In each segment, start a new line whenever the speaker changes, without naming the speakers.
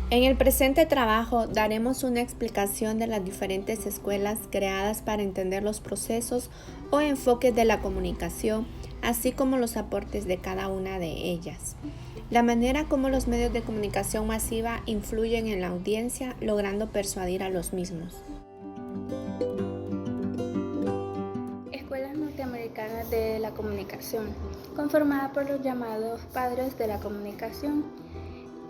En el presente trabajo daremos una explicación de las diferentes escuelas creadas para entender los procesos o enfoques de la comunicación, así como los aportes de cada una de ellas. La manera como los medios de comunicación masiva influyen en la audiencia, logrando persuadir a los mismos.
Escuelas norteamericanas de la comunicación, conformada por los llamados padres de la comunicación.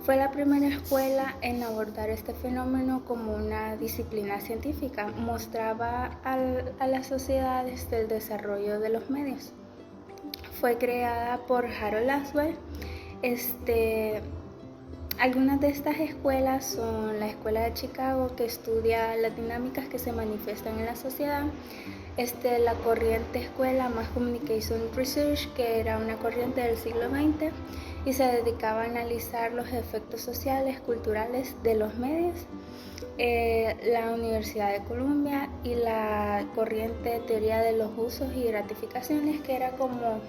Fue la primera escuela en abordar este fenómeno como una disciplina científica. Mostraba a las sociedades del desarrollo de los medios. Fue creada por Harold Laswell. Algunas de estas escuelas son la Escuela de Chicago, que estudia las dinámicas que se manifiestan en la sociedad. La corriente escuela Mass Communication Research, que era una corriente del siglo XX y se dedicaba a analizar los efectos sociales, culturales de los medios. La Universidad de Columbia y la corriente teoría de los usos y gratificaciones, que era como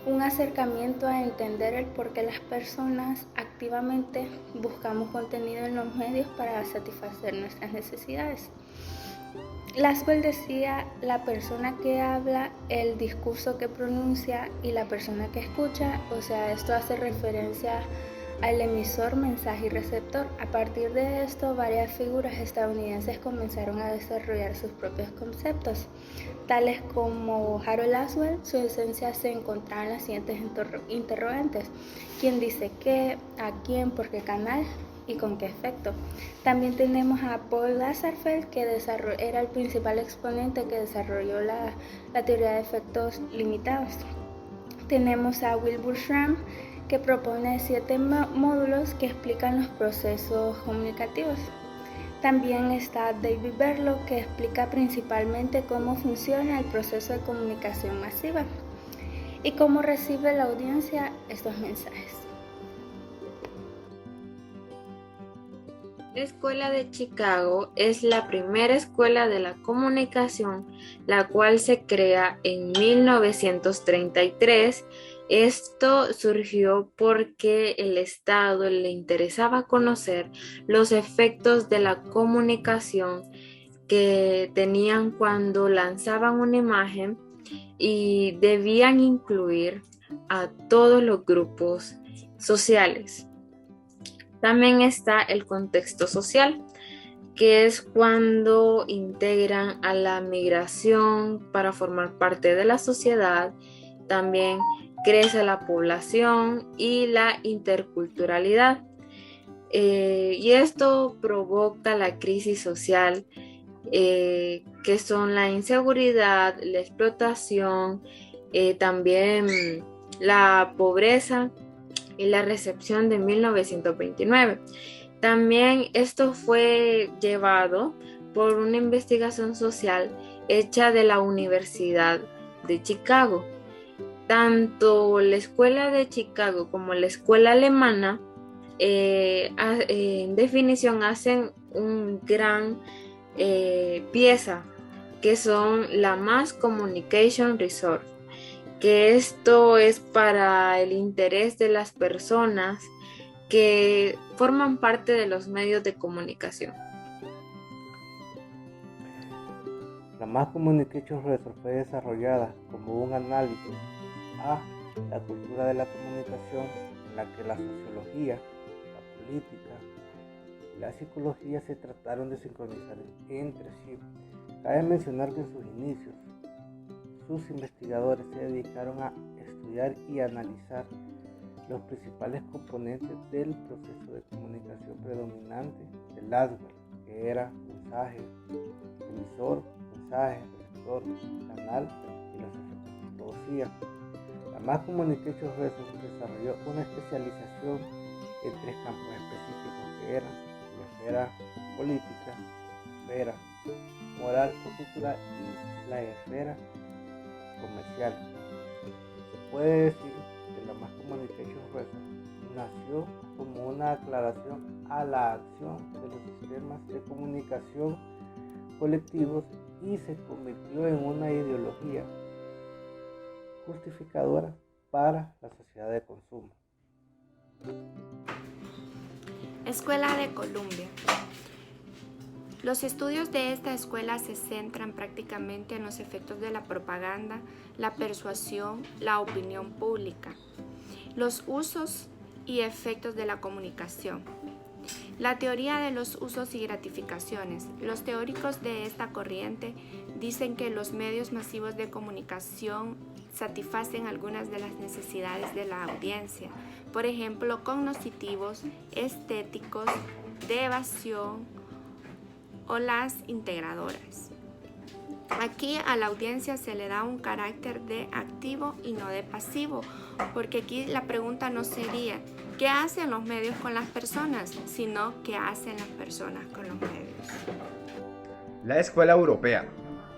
un acercamiento a entender el por qué las personas activamente buscamos contenido en los medios para satisfacer nuestras necesidades. Laswell decía: la persona que habla, el discurso que pronuncia y la persona que escucha, o sea, esto hace referencia al emisor, mensaje y receptor. A partir de esto, varias figuras estadounidenses comenzaron a desarrollar sus propios conceptos, tales como Harold Laswell. Su esencia se encontraba en las siguientes interrogantes: ¿quién dice qué? ¿A quién? ¿Por qué canal? ¿Y con qué efecto? También tenemos a Paul Lazarsfeld, que era el principal exponente que desarrolló la teoría de efectos limitados. Tenemos a Wilbur Schramm, que propone 7 módulos que explican los procesos comunicativos. También está David Berlow, que explica principalmente cómo funciona el proceso de comunicación masiva y cómo recibe la audiencia estos mensajes.
La Escuela de Chicago es la primera escuela de la comunicación, la cual se crea en 1933. Esto surgió porque el Estado le interesaba conocer los efectos de la comunicación que tenían cuando lanzaban una imagen y debían incluir a todos los grupos sociales. También está el contexto social, que es cuando integran a la migración para formar parte de la sociedad. También crece la población y la interculturalidad. Y esto provoca la crisis social, que son la inseguridad, la explotación, también la pobreza y la recepción de 1929. También esto fue llevado por una investigación social hecha de la Universidad de Chicago. Tanto la Escuela de Chicago como la Escuela Alemana, en definición, hacen un gran pieza, que son la Mass Communication Research, que esto es para el interés de las personas que forman parte de los medios de comunicación.
La Mass Communication Research fue desarrollada como un análisis a la cultura de la comunicación, en la que la sociología, la política y la psicología se trataron de sincronizar entre sí. Cabe mencionar que en sus inicios, sus investigadores se dedicaron a estudiar y analizar los principales componentes del proceso de comunicación predominante de Laswell, que era mensaje, emisor, mensaje, receptor, canal y los efectos que producía. La Mass Communication Research desarrolló una especialización en 3 campos específicos, que eran la esfera política, la esfera moral o cultural y la esfera comercial. Se puede decir que la Mass Communication Research nació como una aclaración a la acción de los sistemas de comunicación colectivos y se convirtió en una ideología justificadora para la sociedad de consumo.
Escuela de Columbia. Los estudios de esta escuela se centran prácticamente en los efectos de la propaganda, la persuasión, la opinión pública, los usos y efectos de la comunicación. La teoría de los usos y gratificaciones. Los teóricos de esta corriente dicen que los medios masivos de comunicación satisfacen algunas de las necesidades de la audiencia, por ejemplo, cognitivos, estéticos, de evasión o las integradoras. Aquí a la audiencia se le da un carácter de activo y no de pasivo, porque aquí la pregunta no sería ¿qué hacen los medios con las personas?, sino ¿qué hacen las personas con los medios?
La escuela europea.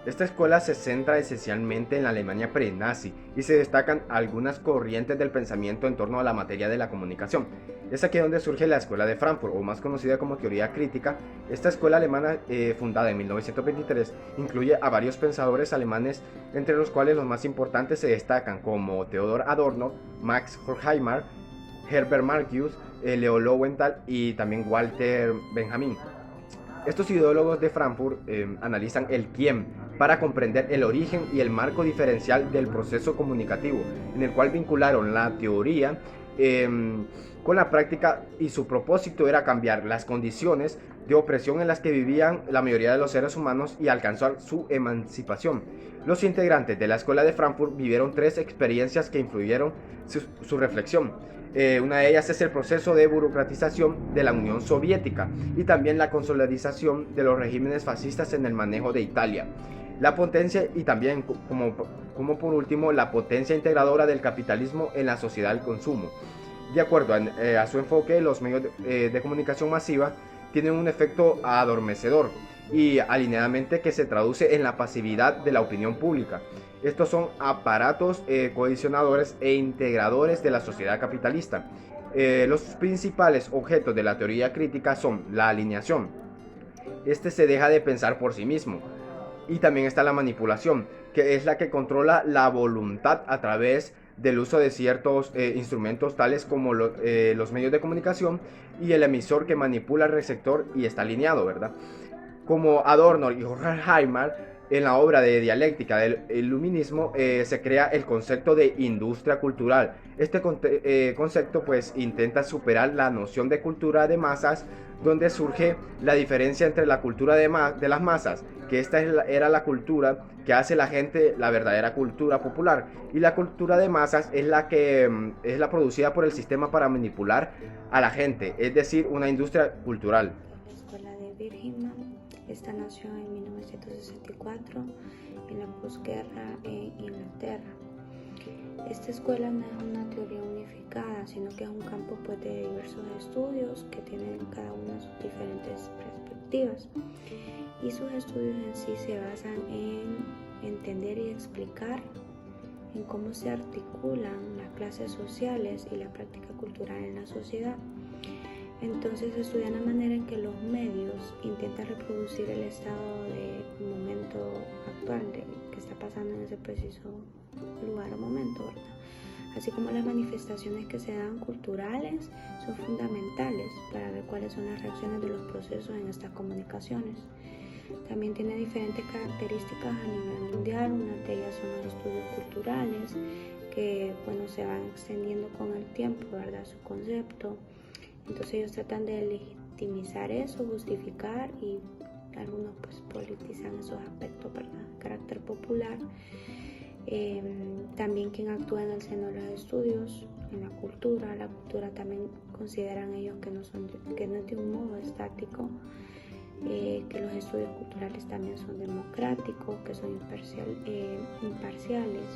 Esta escuela se centra esencialmente en la Alemania pre-nazi y se destacan algunas corrientes del pensamiento en torno a la materia de la comunicación. Es aquí donde surge la Escuela de Frankfurt, o más conocida como teoría crítica. Esta escuela alemana, fundada en 1923, incluye a varios pensadores alemanes, entre los cuales los más importantes se destacan como Theodor Adorno, Max Horkheimer, Herbert Marcuse, Leo Lowenthal y también Walter Benjamin. Estos ideólogos de Frankfurt analizan el quién para comprender el origen y el marco diferencial del proceso comunicativo, en el cual vincularon la teoría con la práctica, y su propósito era cambiar las condiciones de opresión en las que vivían la mayoría de los seres humanos y alcanzar su emancipación. Los integrantes de la Escuela de Frankfurt vivieron 3 experiencias que influyeron su reflexión. Una de ellas es el proceso de burocratización de la Unión Soviética y también la consolidación de los regímenes fascistas en el manejo de Italia. La potencia y también, como por último, la potencia integradora del capitalismo en la sociedad del consumo. De acuerdo a su enfoque, los medios de comunicación masiva tienen un efecto adormecedor y alineadamente que se traduce en la pasividad de la opinión pública. Estos son aparatos cohesionadores e integradores de la sociedad capitalista. Los principales objetos de la teoría crítica son la alineación. Este se deja de pensar por sí mismo. Y también está la manipulación, que es la que controla la voluntad a través del uso de ciertos instrumentos tales como los medios de comunicación y el emisor que manipula al receptor y está alineado, ¿verdad? Como Adorno y Horkheimer, en la obra de dialéctica del iluminismo se crea el concepto de industria cultural. Este concepto pues intenta superar la noción de cultura de masas, donde surge la diferencia entre la cultura de las masas, que esta era la cultura que hace la gente, la verdadera cultura popular, y la cultura de masas es la que es la producida por el sistema para manipular a la gente, es decir, una industria cultural.
La escuela de Birmingham, esta nació en 1964 en la posguerra en Inglaterra. Esta escuela no es una teoría unificada, sino que es un campo pues, de diversos estudios que tienen cada una sus diferentes perspectivas. Y sus estudios en sí se basan en entender y explicar en cómo se articulan las clases sociales y la práctica cultural en la sociedad. Entonces estudian la manera en que los medios intentan reproducir el estado de momento actual que está pasando en ese preciso lugar o momento, ¿verdad? Así como las manifestaciones que se dan culturales son fundamentales para ver cuáles son las reacciones de los procesos en estas comunicaciones. También tiene diferentes características a nivel mundial. Una de ellas son los estudios culturales que se van extendiendo con el tiempo, ¿verdad? Su concepto. Entonces ellos tratan de legitimizar eso, justificar, y algunos pues politizan esos aspectos, ¿verdad? Carácter popular. También quien actúa en el seno de los estudios, en la cultura también consideran ellos que no es de un modo estático, que los estudios culturales también son democráticos, que son imparciales,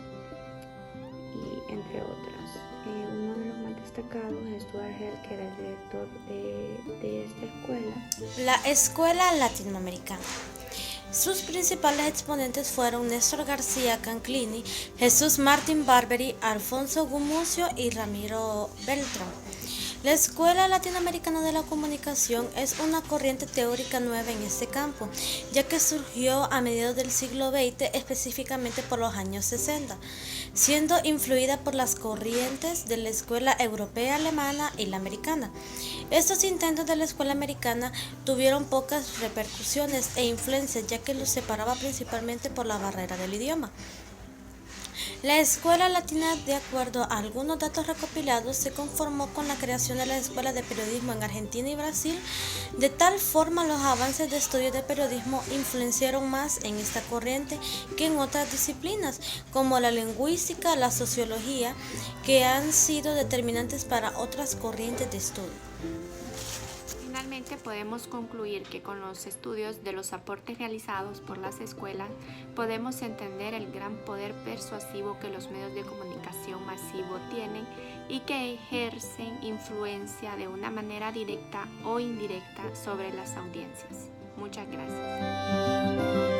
y entre otras. Uno de los más destacados es Stuart Hall, que era el director de esta escuela.
La Escuela Latinoamericana. Sus principales exponentes fueron Néstor García Canclini, Jesús Martín Barberi, Alfonso Gumucio y Ramiro Beltrán. La Escuela Latinoamericana de la Comunicación es una corriente teórica nueva en este campo, ya que surgió a mediados del siglo XX, específicamente por los años 60, siendo influida por las corrientes de la Escuela Europea, Alemana y la Americana. Estos intentos de la Escuela Americana tuvieron pocas repercusiones e influencias, ya que los separaba principalmente por la barrera del idioma. La Escuela Latina, de acuerdo a algunos datos recopilados, se conformó con la creación de la Escuela de Periodismo en Argentina y Brasil. De tal forma, los avances de estudios de periodismo influenciaron más en esta corriente que en otras disciplinas, como la lingüística, la sociología, que han sido determinantes para otras corrientes de estudio.
Finalmente podemos concluir que con los estudios de los aportes realizados por las escuelas podemos entender el gran poder persuasivo que los medios de comunicación masivo tienen y que ejercen influencia de una manera directa o indirecta sobre las audiencias. Muchas gracias.